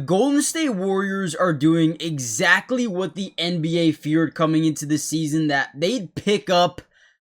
The Golden State Warriors are doing exactly what the NBA feared coming into the season, that they'd pick up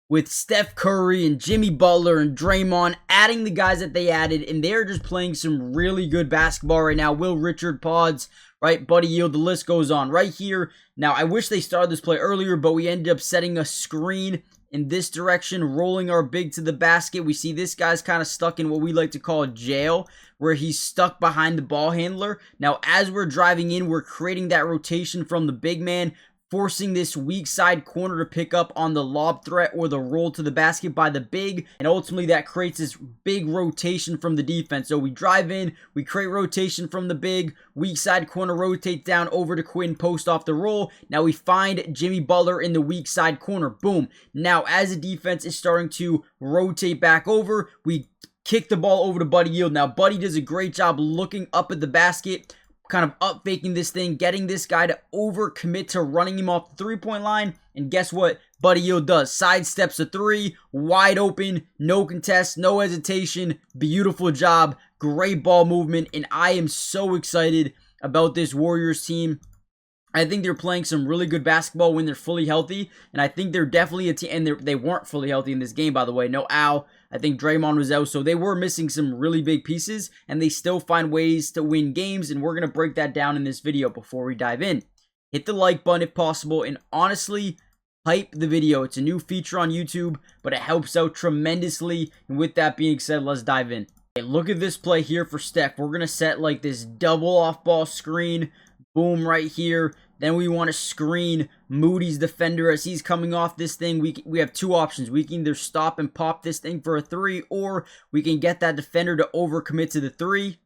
with Steph Curry and Jimmy Butler and Draymond, adding the guys that they added, and they're just playing some really good basketball right now. Will Richard, Pods, right? Buddy Yield, the list goes on right here. Now, I wish they started this play earlier, but we ended up setting a screen in this direction, rolling our big to the basket. We see this guy's kind of stuck in what we like to call jail, where he's stuck behind the ball handler. Now, as we're driving in, we're creating that rotation from the big man, forcing this weak side corner to pick up on the lob threat or the roll to the basket by the big, and ultimately that creates this big rotation from the defense. So we drive in, we create rotation from the big, weak side corner rotates down over to Quinn, post off the roll. Now we find Jimmy Butler in the weak side corner, boom. Now as the defense is starting to rotate back over, we kick the ball over to Buddy Yield. Now Buddy does a great job looking up at the basket, kind of up faking this thing, getting this guy to overcommit to running him off the three-point line. And guess what Buddy Yield does? Sidesteps a three, wide open, no contest, no hesitation. Beautiful job, great ball movement, and I am so excited about this Warriors team. I think they're playing some really good basketball when they're fully healthy, and I think they're definitely a team, and they weren't fully healthy in this game, by the way. No Al, I think Draymond was out, so they were missing some really big pieces, and they still find ways to win games, and we're going to break that down in this video before we dive in. Hit the like button if possible, and honestly, hype the video. It's a new feature on YouTube, but it helps out tremendously, and with that being said, let's dive in. Okay, look at this play here for Steph. We're going to set like this double off-ball screen. Boom, right here. Then we want to screen Moody's defender as he's coming off this thing. We have two options. We can either stop and pop this thing for a three, or we can get that defender to overcommit to the three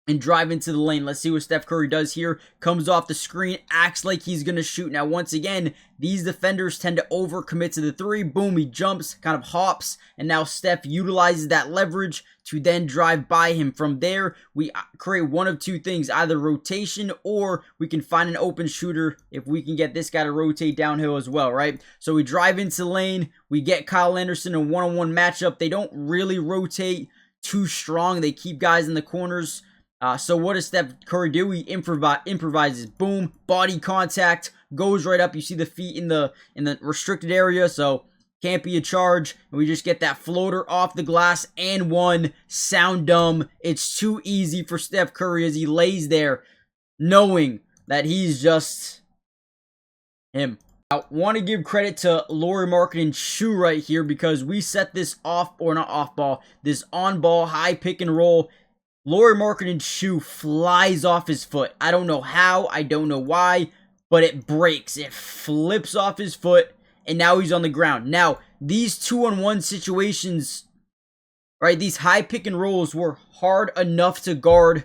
and drive into the lane. Let's see what Steph Curry does here. Comes off the screen, acts like he's going to shoot. Now, once again, these defenders tend to overcommit to the three. Boom, he jumps, kind of hops, and now Steph utilizes that leverage to then drive by him. From there, we create one of two things, either rotation or we can find an open shooter if we can get this guy to rotate downhill as well, right? So we drive into the lane, we get Kyle Anderson in a one-on-one matchup. They don't really rotate too strong. They keep guys in the corners. So what does Steph Curry do? He improvises. Boom, body contact, goes right up. You see the feet in the restricted area, so can't be a charge. And we just get that floater off the glass and one. Sound dumb. It's too easy for Steph Curry as he lays there knowing that he's just him. I want to give credit to Lauri Markkanen's shoe right here, because we set this this on-ball high pick and roll. Lauri Markkanen's shoe flies off his foot. I don't know how, I don't know why, but it breaks. It flips off his foot, and now he's on the ground. Now, these 2-on-1 situations, right, these high pick and rolls were hard enough to guard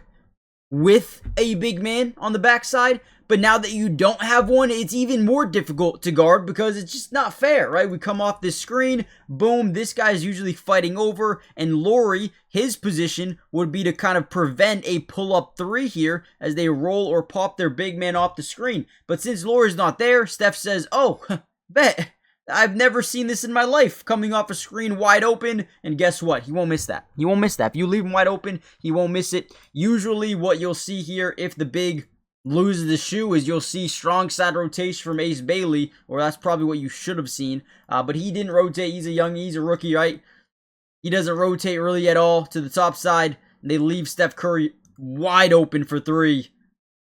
with a big man on the backside, but now that you don't have one, it's even more difficult to guard because it's just not fair, right? We come off this screen, boom, this guy's usually fighting over, and Lauri, his position would be to kind of prevent a pull-up three here as they roll or pop their big man off the screen. But since Lauri's not there, Steph says, oh, bet, I've never seen this in my life, coming off a screen wide open, and guess what? He won't miss that. He won't miss that. If you leave him wide open, he won't miss it. Usually what you'll see here, if the big loses the shoe, is you'll see strong side rotation from Ace Bailey, or that's probably what you should have seen, but he didn't rotate. He's a rookie, right? He doesn't rotate really at all to the top side, and they leave Steph Curry wide open for three.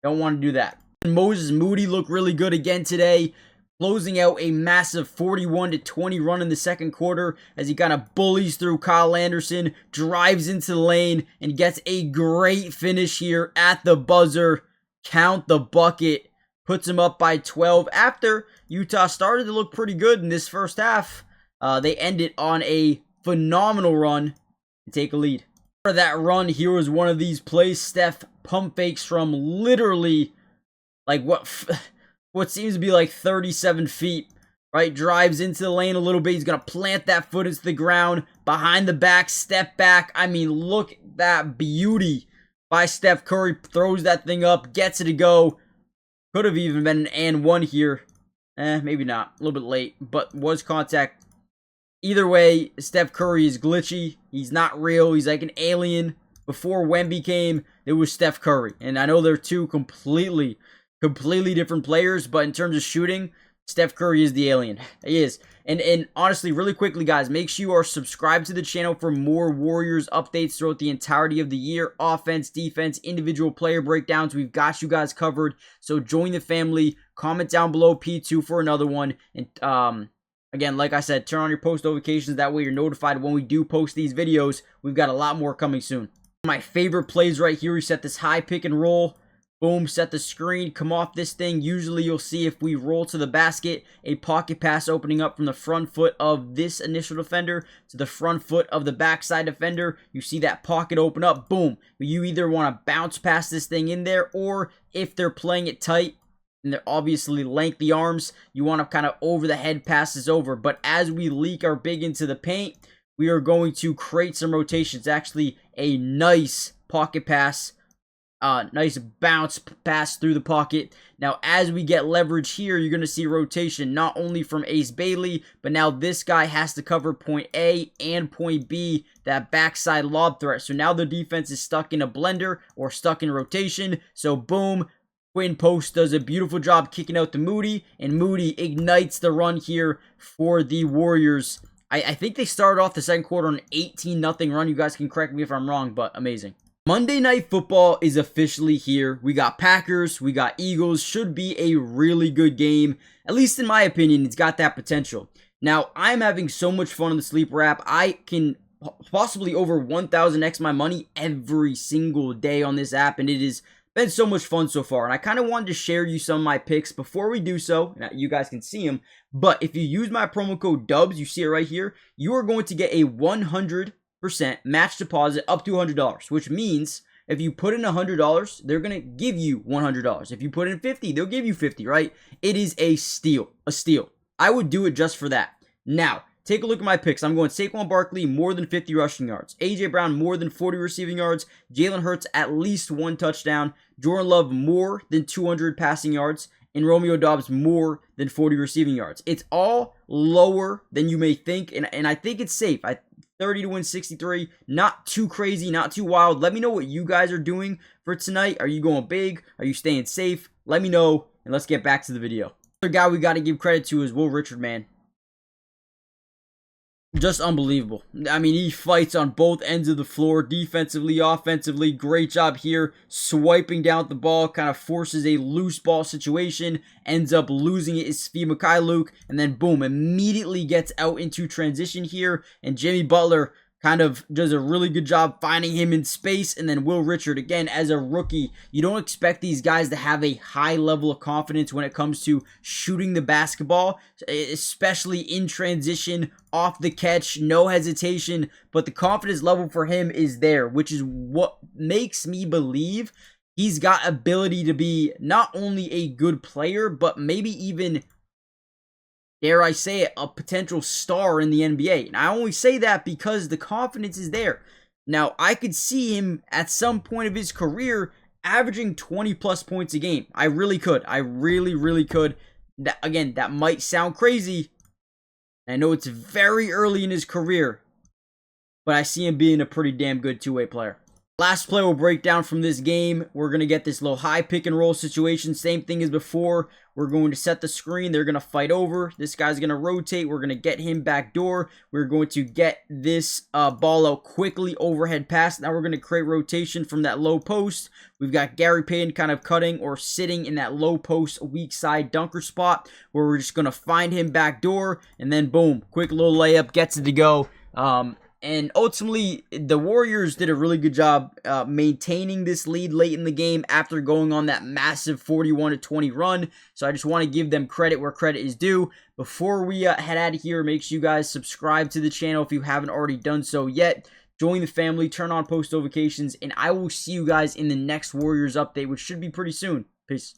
Don't want to do that. Moses Moody looked really good again today, closing out a massive 41-20 run in the second quarter as he kind of bullies through Kyle Anderson, drives into the lane, and gets a great finish here at the buzzer. Count the bucket, puts him up by 12 after Utah started to look pretty good in this first half. They ended on a phenomenal run to take a lead. For that run, here was one of these plays. Steph pump fakes from literally like what seems to be like 37 feet, right? Drives into the lane a little bit. He's going to plant that foot into the ground, behind the back, step back. I mean, look at that beauty by Steph Curry. Throws that thing up, gets it to go. Could have even been an and one here. Maybe not. A little bit late, but was contact. Either way, Steph Curry is glitchy. He's not real. He's like an alien Before Wemby came, it was Steph Curry. And I know they're two completely different players, but in terms of shooting, Steph Curry is the alien. He is. And honestly, really quickly, guys, make sure you are subscribed to the channel for more Warriors updates throughout the entirety of the year. Offense, defense, individual player breakdowns. We've got you guys covered. So join the family. Comment down below P2 for another one. And again, like I said, turn on your post notifications. That way you're notified when we do post these videos. We've got a lot more coming soon. My favorite plays right here. We set this high pick and roll. Boom, set the screen, come off this thing. Usually you'll see if we roll to the basket, a pocket pass opening up from the front foot of this initial defender to the front foot of the backside defender. You see that pocket open up, boom. You either want to bounce past this thing in there, or if they're playing it tight, and they're obviously lengthy arms, you want to kind of over the head passes over. But as we leak our big into the paint, we are going to create some rotations. Actually, a nice pocket pass. Nice bounce pass through the pocket. Now, as we get leverage here, you're going to see rotation not only from Ace Bailey, but now this guy has to cover point A and point B, that backside lob threat. So now the defense is stuck in a blender or stuck in rotation. So boom, Quinn Post does a beautiful job kicking out to Moody, and Moody ignites the run here for the Warriors. I think they started off the second quarter on an 18-0 run. You guys can correct me if I'm wrong, but amazing. Monday Night Football is officially here. We got Packers, we got Eagles. Should be a really good game. At least in my opinion, it's got that potential. Now, I'm having so much fun on the Sleeper app. I can possibly over 1,000x my money every single day on this app, and it has been so much fun so far. And I kind of wanted to share you some of my picks before we do so. Now, you guys can see them. But if you use my promo code DUBS, you see it right here, you are going to get a 100% match deposit up to $100, which means if you put in $100, they're going to give you $100. If you put in 50, they'll give you 50, right? It is a steal, I would do it just for that. Now, take a look at my picks. I'm going Saquon Barkley, more than 50 rushing yards. A.J. Brown, more than 40 receiving yards. Jalen Hurts, at least 1 touchdown. Jordan Love, more than 200 passing yards. And Romeo Doubs, more than 40 receiving yards. It's all lower than you may think, and I think it's safe. 30 to win 63. Not too crazy, not too wild. Let me know what you guys are doing for tonight. Are you going big? Are you staying safe? Let me know, and let's get back to the video. Another guy we got to give credit to is Will Richard, man. Just unbelievable. I mean, he fights on both ends of the floor, defensively, offensively. Great job here, swiping down the ball, kind of forces a loose ball situation, ends up losing it. Is Svi Mikhailuk, and then boom, immediately gets out into transition here, and Jimmy Butler kind of does a really good job finding him in space. And then Will Richard, again, as a rookie, you don't expect these guys to have a high level of confidence when it comes to shooting the basketball, especially in transition, off the catch, no hesitation. But the confidence level for him is there, which is what makes me believe he's got ability to be not only a good player, but maybe even, dare I say it, a potential star in the NBA. And I only say that because the confidence is there. Now, I could see him at some point of his career averaging 20 plus points a game. I really could. I really could. Again, that might sound crazy. I know it's very early in his career, but I see him being a pretty damn good two-way player. Last play we'll break down from this game. We're going to get this little high pick and roll situation. Same thing as before. We're going to set the screen. They're going to fight over. This guy's going to rotate. We're going to get him back door. We're going to get this ball out quickly. Overhead pass. Now we're going to create rotation from that low post. We've got Gary Payton kind of cutting or sitting in that low post weak side dunker spot where we're just going to find him back door. And then boom, quick little layup, gets it to go. And ultimately, the Warriors did a really good job maintaining this lead late in the game after going on that massive 41-20 run. So I just want to give them credit where credit is due. Before we head out of here, make sure you guys subscribe to the channel if you haven't already done so yet. Join the family, turn on post notifications, and I will see you guys in the next Warriors update, which should be pretty soon. Peace.